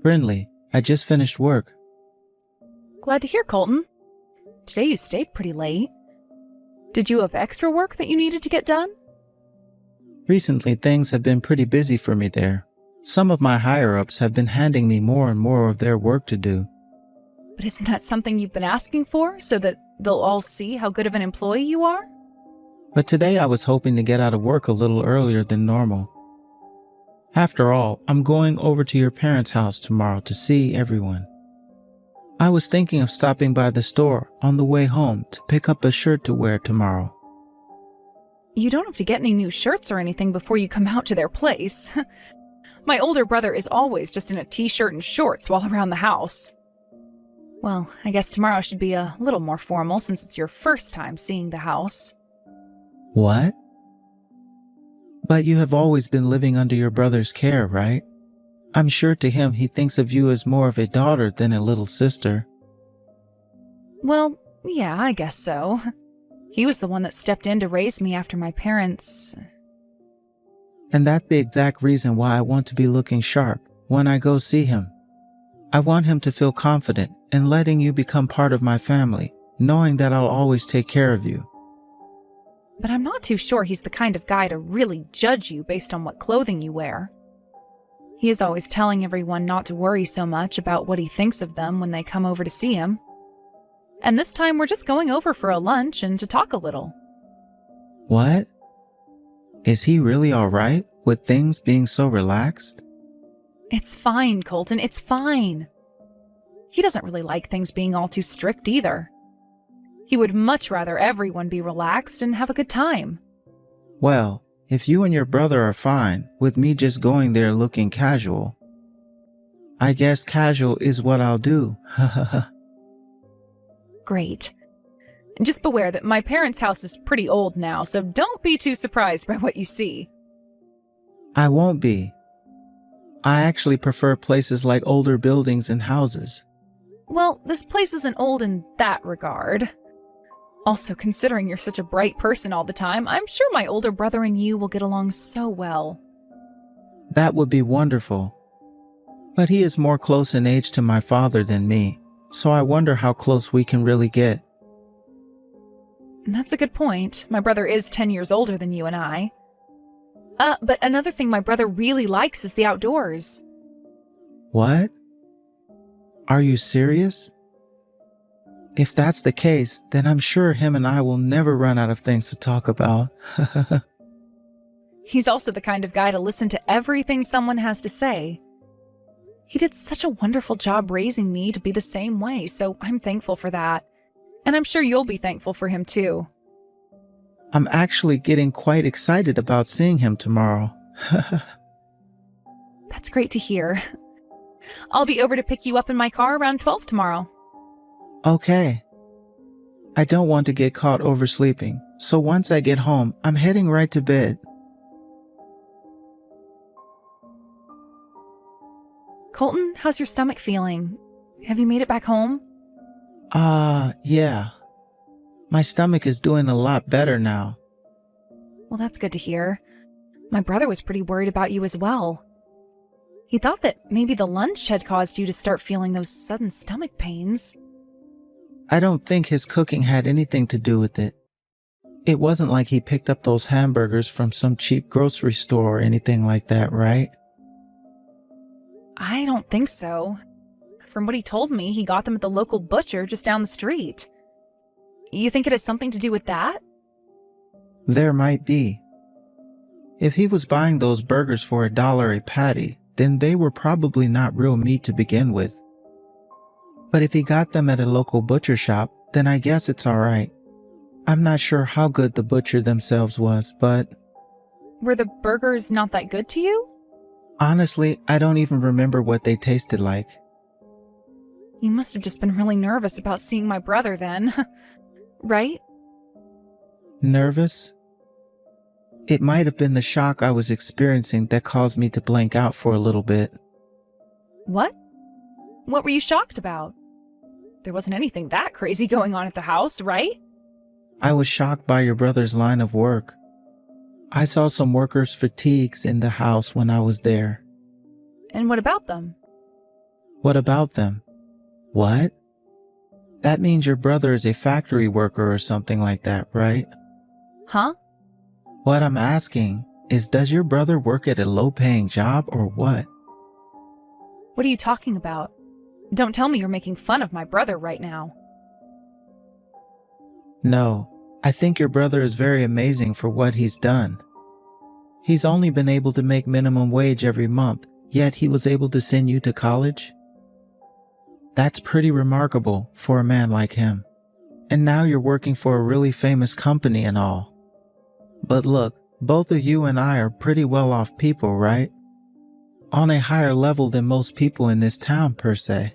Brindley, I just finished work. Glad to hear, Colton. Today you stayed pretty late. Did you have extra work that you needed to get done? Recently, things have been pretty busy for me there. Some of my higher-ups have been handing me more and more of their work to do. But isn't that something you've been asking for, so that they'll all see how good of an employee you are? But today I was hoping to get out of work a little earlier than normal. After all, I'm going over to your parents' house tomorrow to see everyone. I was thinking of stopping by the store on the way home to pick up a shirt to wear tomorrow. You don't have to get any new shirts or anything before you come out to their place. My older brother is always just in a t-shirt and shorts while around the house. Well, I guess tomorrow should be a little more formal since it's your first time seeing the house. What? But you have always been living under your brother's care, right? I'm sure to him he thinks of you as more of a daughter than a little sister. Well, yeah, I guess so. He was the one that stepped in to raise me after my parents. And that's the exact reason why I want to be looking sharp when I go see him. I want him to feel confident in letting you become part of my family, knowing that I'll always take care of you. But I'm not too sure he's the kind of guy to really judge you based on what clothing you wear. He is always telling everyone not to worry so much about what he thinks of them when they come over to see him. And this time we're just going over for a lunch and to talk a little. What? Is he really all right with things being so relaxed? It's fine, Colton, it's fine. He doesn't really like things being all too strict either. He would much rather everyone be relaxed and have a good time. Well, if you and your brother are fine with me just going there looking casual, I guess casual is what I'll do. Great. Just beware that my parents' house is pretty old now, so don't be too surprised by what you see. I won't be. I actually prefer places like older buildings and houses. Well, this place isn't old in that regard. Also, considering you're such a bright person all the time, I'm sure my older brother and you will get along so well. That would be wonderful. But he is more close in age to my father than me, so I wonder how close we can really get. That's a good point. My brother is 10 years older than you and I. But another thing my brother really likes is the outdoors. What? Are you serious? If that's the case, then I'm sure him and I will never run out of things to talk about. He's also the kind of guy to listen to everything someone has to say. He did such a wonderful job raising me to be the same way, so I'm thankful for that. And I'm sure you'll be thankful for him too. I'm actually getting quite excited about seeing him tomorrow. That's great to hear. I'll be over to pick you up in my car around 12 tomorrow. Okay. I don't want to get caught oversleeping, so once I get home, I'm heading right to bed. Colton, how's your stomach feeling? Have you made it back home? Yeah. My stomach is doing a lot better now. Well, that's good to hear. My brother was pretty worried about you as well. He thought that maybe the lunch had caused you to start feeling those sudden stomach pains. I don't think his cooking had anything to do with it. It wasn't like he picked up those hamburgers from some cheap grocery store or anything like that, right? I don't think so. From what he told me, he got them at the local butcher just down the street. You think it has something to do with that? There might be. If he was buying those burgers for $1 a patty, then they were probably not real meat to begin with. But if he got them at a local butcher shop, then I guess it's alright. I'm not sure how good the butcher themselves was, but... Were the burgers not that good to you? Honestly, I don't even remember what they tasted like. You must have just been really nervous about seeing my brother then. Right? Nervous? It might have been the shock I was experiencing that caused me to blank out for a little bit. What? What were you shocked about? There wasn't anything that crazy going on at the house, right? I was shocked by your brother's line of work. I saw some workers' fatigues in the house when I was there. And what about them? What about them? What? That means your brother is a factory worker or something like that, right? Huh? What I'm asking is, does your brother work at a low-paying job or what? What are you talking about? Don't tell me you're making fun of my brother right now. No, I think your brother is very amazing for what he's done. He's only been able to make minimum wage every month, yet he was able to send you to college? That's pretty remarkable for a man like him. And now you're working for a really famous company and all. But look, both of you and I are pretty well-off people, right? On a higher level than most people in this town, per se.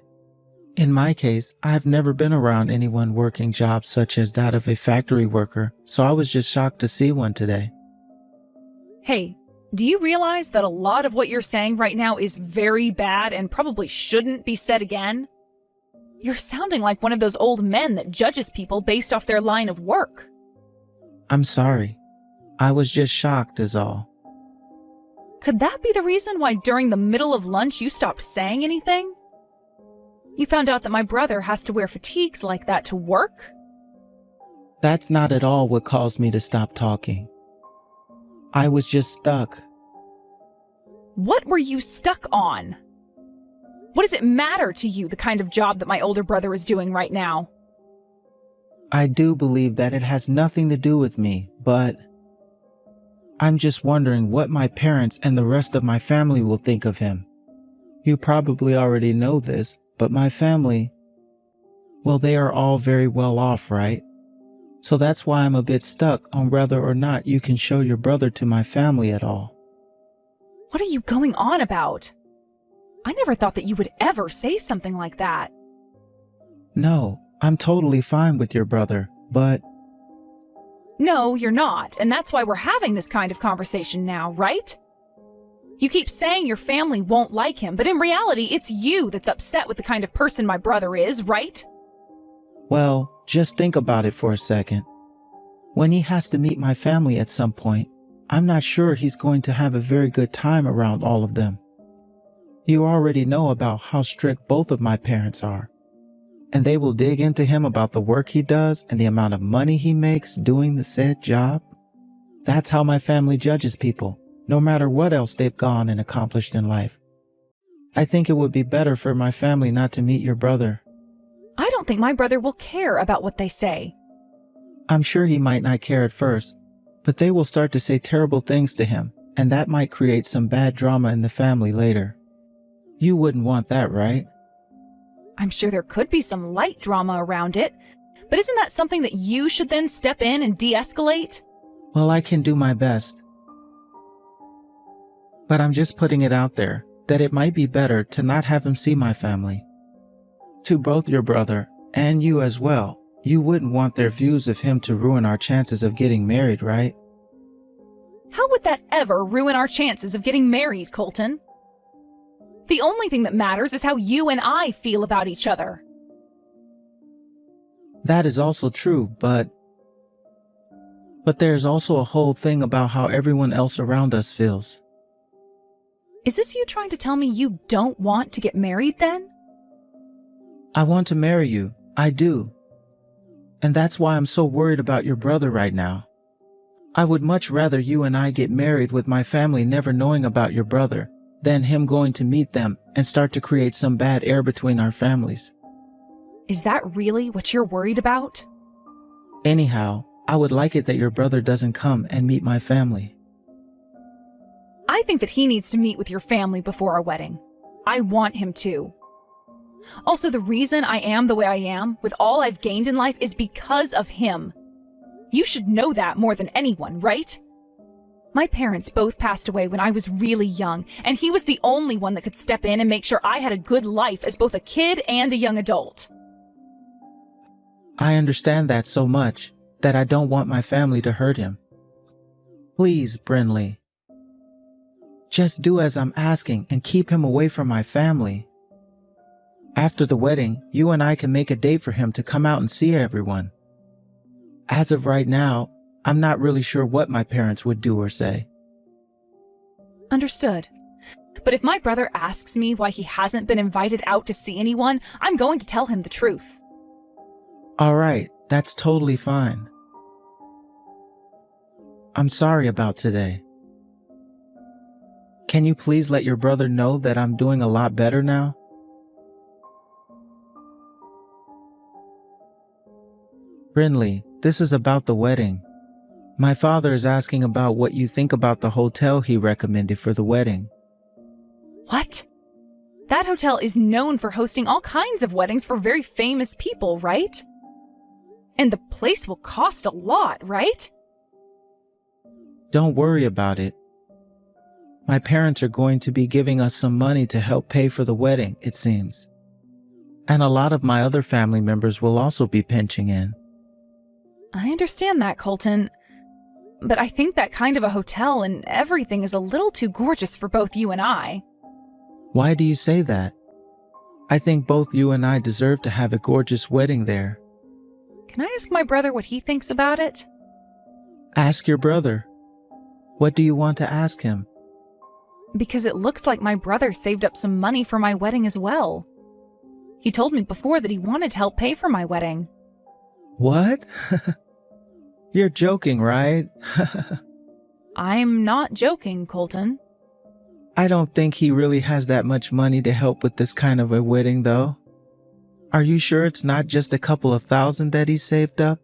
In my case, I've never been around anyone working jobs such as that of a factory worker, so I was just shocked to see one today. Hey, do you realize that a lot of what you're saying right now is very bad and probably shouldn't be said again? You're sounding like one of those old men that judges people based off their line of work. I'm sorry. I was just shocked is all. Could that be the reason why during the middle of lunch you stopped saying anything? You found out that my brother has to wear fatigues like that to work? That's not at all what caused me to stop talking. I was just stuck. What were you stuck on? What does it matter to you, the kind of job that my older brother is doing right now? I do believe that it has nothing to do with me, but I'm just wondering what my parents and the rest of my family will think of him. You probably already know this, but my family, well, they are all very well off, right? So that's why I'm a bit stuck on whether or not you can show your brother to my family at all. What are you going on about? I never thought that you would ever say something like that. No, I'm totally fine with your brother, but No, you're not, and that's why we're having this kind of conversation now, right? You keep saying your family won't like him, but in reality, it's you that's upset with the kind of person my brother is, right? well, just think about it for a second. When he has to meet my family at some point, I'm not sure he's going to have a very good time around all of them. You already know about how strict both of my parents are, and they will dig into him about the work he does and the amount of money he makes doing the said job. That's how my family judges people, no matter what else they've gone and accomplished in life. I think it would be better for my family not to meet your brother. I don't think my brother will care about what they say. I'm sure he might not care at first, but they will start to say terrible things to him, and that might create some bad drama in the family later. You wouldn't want that, right? I'm sure there could be some light drama around it, but isn't that something that you should then step in and de-escalate? Well, I can do my best. But I'm just putting it out there that it might be better to not have him see my family. To both your brother and you as well, you wouldn't want their views of him to ruin our chances of getting married, right? How would that ever ruin our chances of getting married, Colton? The only thing that matters is how you and I feel about each other. That is also true, but there's also a whole thing about how everyone else around us feels. Is this you trying to tell me you don't want to get married then? I want to marry you. I do. And that's why I'm so worried about your brother right now. I would much rather you and I get married with my family never knowing about your brother than him going to meet them and start to create some bad air between our families. Is that really what you're worried about? Anyhow, I would like it that your brother doesn't come and meet my family. I think that he needs to meet with your family before our wedding. I want him to. Also, the reason I am the way I am, with all I've gained in life, is because of him. You should know that more than anyone, right? My parents both passed away when I was really young, and he was the only one that could step in and make sure I had a good life as both a kid and a young adult. I understand that so much that I don't want my family to hurt him. Please, Brinley. Just do as I'm asking and keep him away from my family. After the wedding, you and I can make a date for him to come out and see everyone. As of right now, I'm not really sure what my parents would do or say. Understood. But if my brother asks me why he hasn't been invited out to see anyone, I'm going to tell him the truth. All right, that's totally fine. I'm sorry about today. Can you please let your brother know that I'm doing a lot better now? Brinley, this is about the wedding. My father is asking about what you think about the hotel he recommended for the wedding. What? That hotel is known for hosting all kinds of weddings for very famous people, right? And the place will cost a lot, right? Don't worry about it. My parents are going to be giving us some money to help pay for the wedding, it seems. And a lot of my other family members will also be pitching in. I understand that, Colton. But I think that kind of a hotel and everything is a little too gorgeous for both you and I. Why do you say that? I think both you and I deserve to have a gorgeous wedding there. Can I ask my brother what he thinks about it? Ask your brother. What do you want to ask him? Because it looks like my brother saved up some money for my wedding as well. He told me before that he wanted to help pay for my wedding. What? You're joking, right? I'm not joking, Colton. I don't think he really has that much money to help with this kind of a wedding, though. Are you sure it's not just a couple of thousand that he saved up?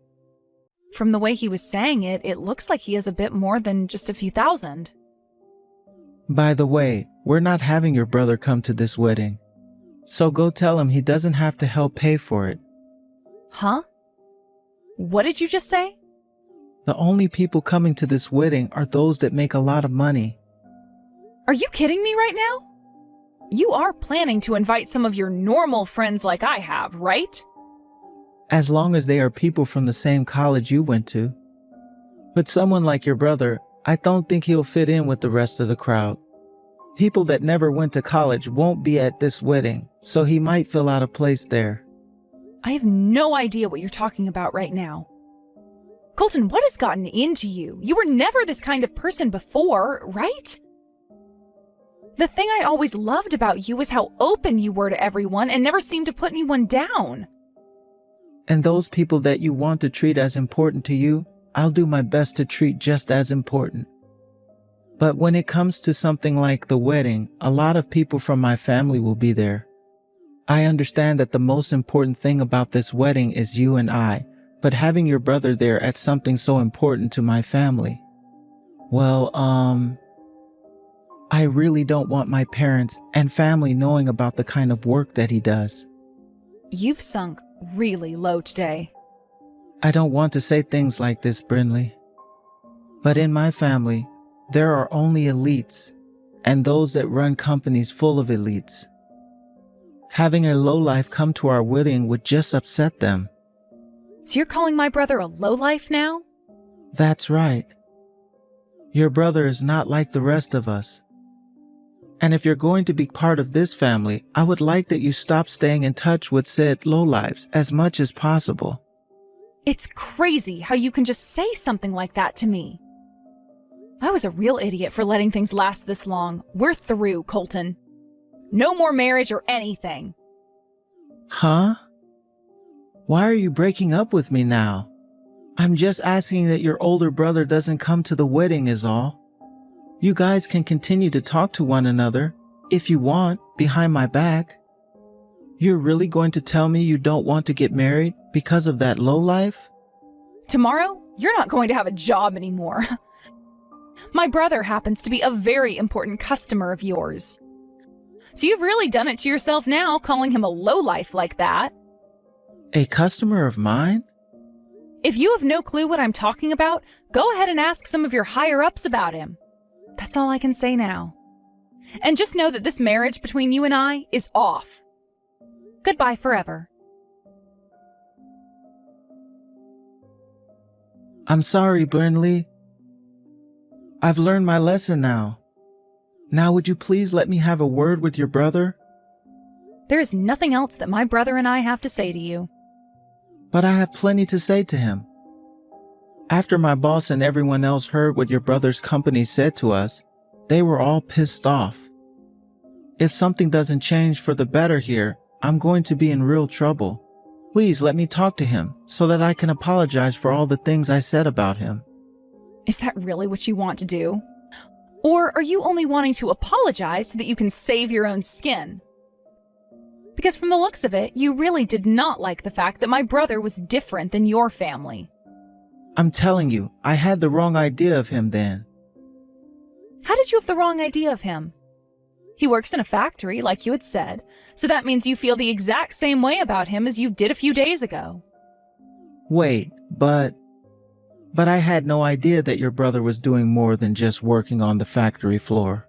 From the way he was saying it, it looks like he has a bit more than just a few thousand. By the way, we're not having your brother come to this wedding. So go tell him he doesn't have to help pay for it. Huh? What did you just say? The only people coming to this wedding are those that make a lot of money. Are you kidding me right now? You are planning to invite some of your normal friends like I have, right? As long as they are people from the same college you went to. But someone like your brother, I don't think he'll fit in with the rest of the crowd. People that never went to college won't be at this wedding, so he might feel out of place there. I have no idea what you're talking about right now. Colton, what has gotten into you? You were never this kind of person before, right? The thing I always loved about you was how open you were to everyone and never seemed to put anyone down. And those people that you want to treat as important to you, I'll do my best to treat just as important. But when it comes to something like the wedding, a lot of people from my family will be there. I understand that the most important thing about this wedding is you and I, but having your brother there at something so important to my family, well, I really don't want my parents and family knowing about the kind of work that he does. You've sunk really low today. I don't want to say things like this, Brinley. But in my family, there are only elites and those that run companies full of elites. Having a lowlife come to our wedding would just upset them. So you're calling my brother a lowlife now? That's right. Your brother is not like the rest of us. And if you're going to be part of this family, I would like that you stop staying in touch with said lowlives as much as possible. It's crazy how you can just say something like that to me. I was a real idiot for letting things last this long. We're through, Colton. No more marriage or anything. Huh? Why are you breaking up with me now? I'm just asking that your older brother doesn't come to the wedding is all. You guys can continue to talk to one another, if you want, behind my back. You're really going to tell me you don't want to get married because of that lowlife? Tomorrow, you're not going to have a job anymore. My brother happens to be a very important customer of yours. So you've really done it to yourself now, calling him a lowlife like that. A customer of mine? If you have no clue what I'm talking about, go ahead and ask some of your higher-ups about him. That's all I can say now. And just know that this marriage between you and I is off. Goodbye forever. I'm sorry, Brinley. I've learned my lesson now. Now would you please let me have a word with your brother? There is nothing else that my brother and I have to say to you. But I have plenty to say to him. After my boss and everyone else heard what your brother's company said to us, they were all pissed off. If something doesn't change for the better here, I'm going to be in real trouble. Please let me talk to him so that I can apologize for all the things I said about him. Is that really what you want to do? Or are you only wanting to apologize so that you can save your own skin? Because from the looks of it, you really did not like the fact that my brother was different than your family. I'm telling you, I had the wrong idea of him then. How did you have the wrong idea of him? He works in a factory, like you had said, so that means you feel the exact same way about him as you did a few days ago. Wait, but I had no idea that your brother was doing more than just working on the factory floor.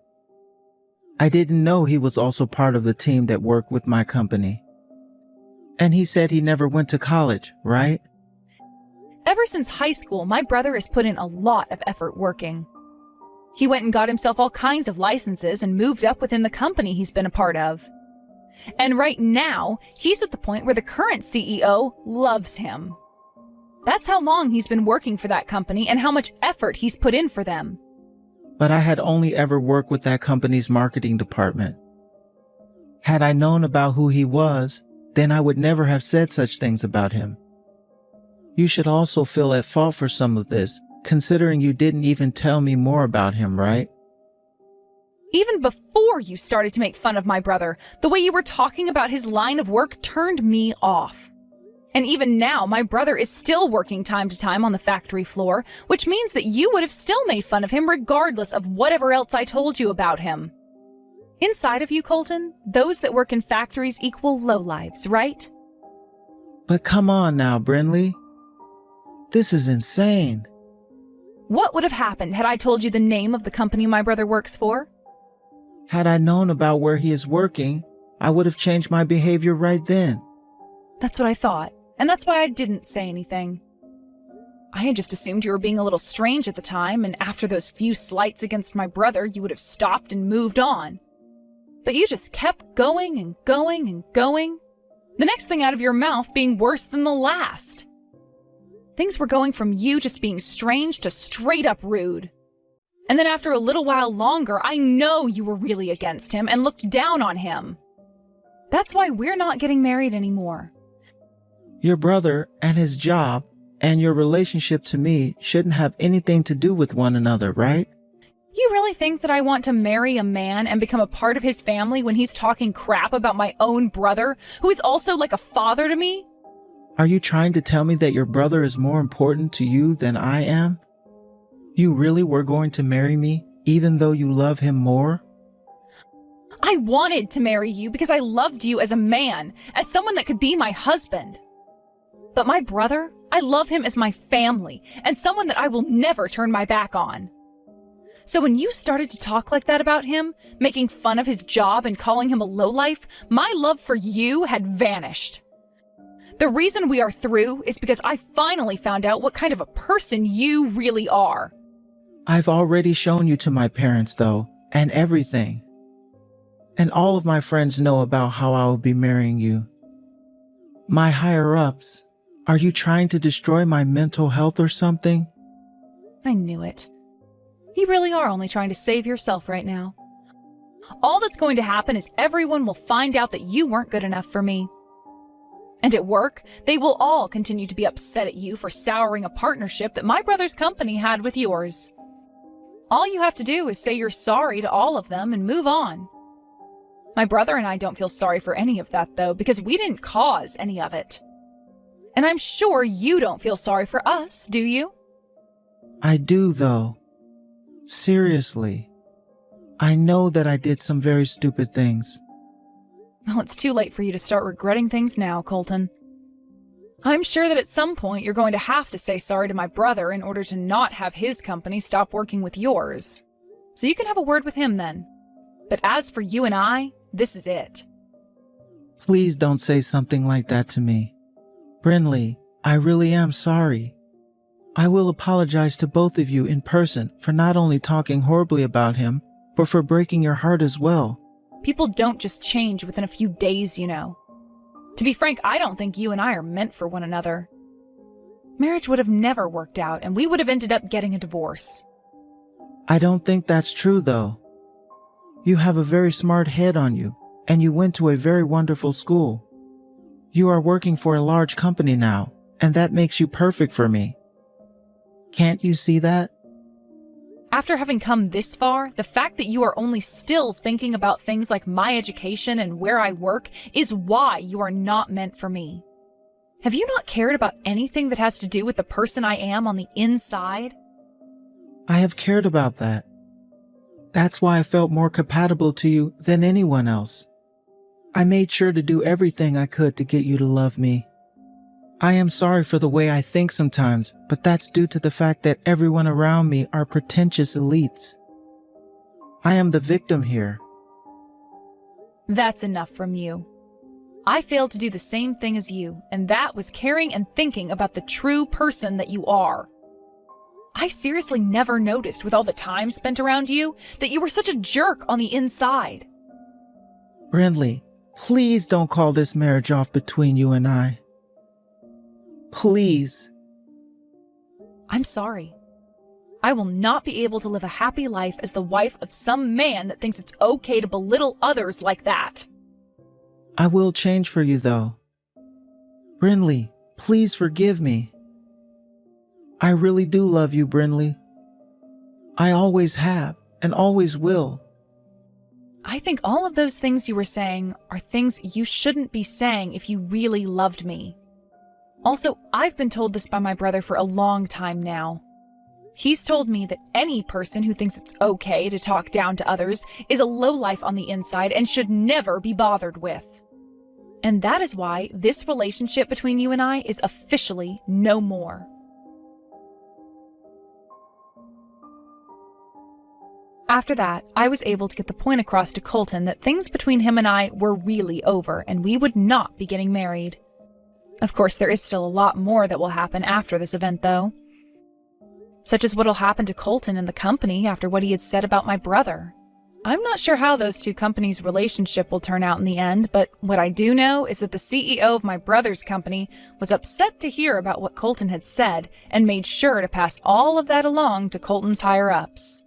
I didn't know he was also part of the team that worked with my company. And he said he never went to college, right? Ever since high school, my brother has put in a lot of effort working. He went and got himself all kinds of licenses and moved up within the company he's been a part of. And right now, he's at the point where the current CEO loves him. That's how long he's been working for that company and how much effort he's put in for them. But I had only ever worked with that company's marketing department. Had I known about who he was, then I would never have said such things about him. You should also feel at fault for some of this, considering you didn't even tell me more about him, right? Even before you started to make fun of my brother, the way you were talking about his line of work turned me off. And even now, my brother is still working time to time on the factory floor, which means that you would have still made fun of him regardless of whatever else I told you about him. Inside of you, Colton, those that work in factories equal lowlives, right? But come on now, Brinley. This is insane. What would have happened had I told you the name of the company my brother works for? Had I known about where he is working, I would have changed my behavior right then. That's what I thought, and that's why I didn't say anything. I had just assumed you were being a little strange at the time, and after those few slights against my brother, you would have stopped and moved on. But you just kept going and going and going, the next thing out of your mouth being worse than the last. Things were going from you just being strange to straight up rude. And then after a little while longer, I know you were really against him and looked down on him. That's why we're not getting married anymore. Your brother and his job and your relationship to me shouldn't have anything to do with one another, right? You really think that I want to marry a man and become a part of his family when he's talking crap about my own brother, who is also like a father to me? Are you trying to tell me that your brother is more important to you than I am? You really were going to marry me, even though you love him more? I wanted to marry you because I loved you as a man, as someone that could be my husband. But my brother, I love him as my family, and someone that I will never turn my back on. So when you started to talk like that about him, making fun of his job and calling him a lowlife, my love for you had vanished. The reason we are through is because I finally found out what kind of a person you really are. I've already shown you to my parents, though, and everything. And all of my friends know about how I will be marrying you. My higher-ups, are you trying to destroy my mental health or something? I knew it. You really are only trying to save yourself right now. All that's going to happen is everyone will find out that you weren't good enough for me. And at work, they will all continue to be upset at you for souring a partnership that my brother's company had with yours. All you have to do is say you're sorry to all of them and move on. My brother and I don't feel sorry for any of that, though, because we didn't cause any of it. And I'm sure you don't feel sorry for us, do you? I do, though. Seriously. I know that I did some very stupid things. Well, it's too late for you to start regretting things now, Colton. I'm sure that at some point you're going to have to say sorry to my brother in order to not have his company stop working with yours. So you can have a word with him then. But as for you and I, this is it. Please don't say something like that to me. Brinley, I really am sorry. I will apologize to both of you in person for not only talking horribly about him, but for breaking your heart as well. People don't just change within a few days, you know. To be frank, I don't think you and I are meant for one another. Marriage would have never worked out, and we would have ended up getting a divorce. I don't think that's true, though. You have a very smart head on you, and you went to a very wonderful school. You are working for a large company now, and that makes you perfect for me. Can't you see that? After having come this far, the fact that you are only still thinking about things like my education and where I work is why you are not meant for me. Have you not cared about anything that has to do with the person I am on the inside? I have cared about that. That's why I felt more compatible to you than anyone else. I made sure to do everything I could to get you to love me. I am sorry for the way I think sometimes, but that's due to the fact that everyone around me are pretentious elites. I am the victim here. That's enough from you. I failed to do the same thing as you, and that was caring and thinking about the true person that you are. I seriously never noticed, with all the time spent around you, that you were such a jerk on the inside. Brindley, please don't call this marriage off between you and I. Please. I'm sorry. I will not be able to live a happy life as the wife of some man that thinks it's okay to belittle others like that. I will change for you, though. Brindley, please forgive me. I really do love you, Brindley. I always have, and always will. I think all of those things you were saying are things you shouldn't be saying if you really loved me. Also, I've been told this by my brother for a long time now. He's told me that any person who thinks it's okay to talk down to others is a lowlife on the inside and should never be bothered with. And that is why this relationship between you and I is officially no more. After that, I was able to get the point across to Colton that things between him and I were really over and we would not be getting married. Of course, there is still a lot more that will happen after this event, though. Such as what'll happen to Colton and the company after what he had said about my brother. I'm not sure how those two companies' relationship will turn out in the end, but what I do know is that the CEO of my brother's company was upset to hear about what Colton had said and made sure to pass all of that along to Colton's higher-ups.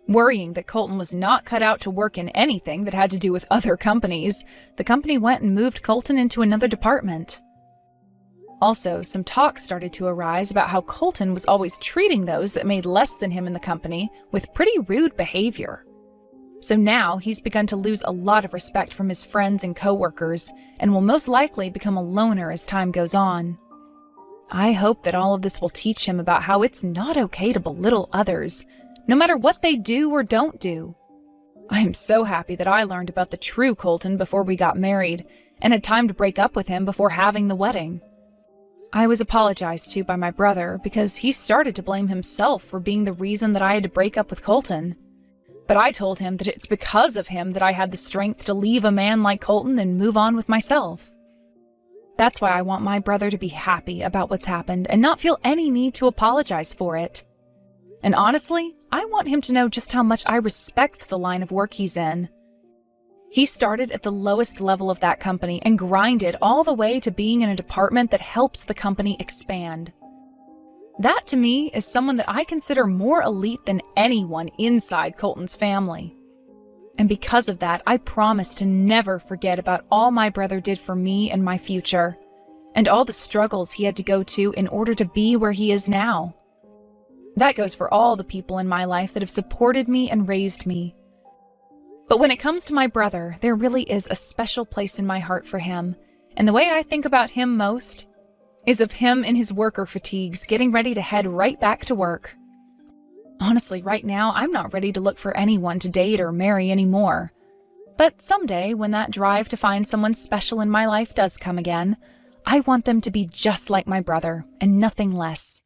Worrying that Colton was not cut out to work in anything that had to do with other companies, the company went and moved Colton into another department. Also, some talk started to arise about how Colton was always treating those that made less than him in the company with pretty rude behavior. So now he's begun to lose a lot of respect from his friends and coworkers, and will most likely become a loner as time goes on. I hope that all of this will teach him about how it's not okay to belittle others, no matter what they do or don't do. I am so happy that I learned about the true Colton before we got married, and had time to break up with him before having the wedding. I was apologized to by my brother because he started to blame himself for being the reason that I had to break up with Colton. But I told him that it's because of him that I had the strength to leave a man like Colton and move on with myself. That's why I want my brother to be happy about what's happened and not feel any need to apologize for it. And honestly, I want him to know just how much I respect the line of work he's in. He started at the lowest level of that company and grinded all the way to being in a department that helps the company expand. That, to me, is someone that I consider more elite than anyone inside Colton's family. And because of that, I promise to never forget about all my brother did for me and my future, and all the struggles he had to go to in order to be where he is now. That goes for all the people in my life that have supported me and raised me. But when it comes to my brother, there really is a special place in my heart for him, and the way I think about him most is of him in his worker fatigues getting ready to head right back to work. Honestly, right now, I'm not ready to look for anyone to date or marry anymore. But someday, when that drive to find someone special in my life does come again, I want them to be just like my brother, and nothing less.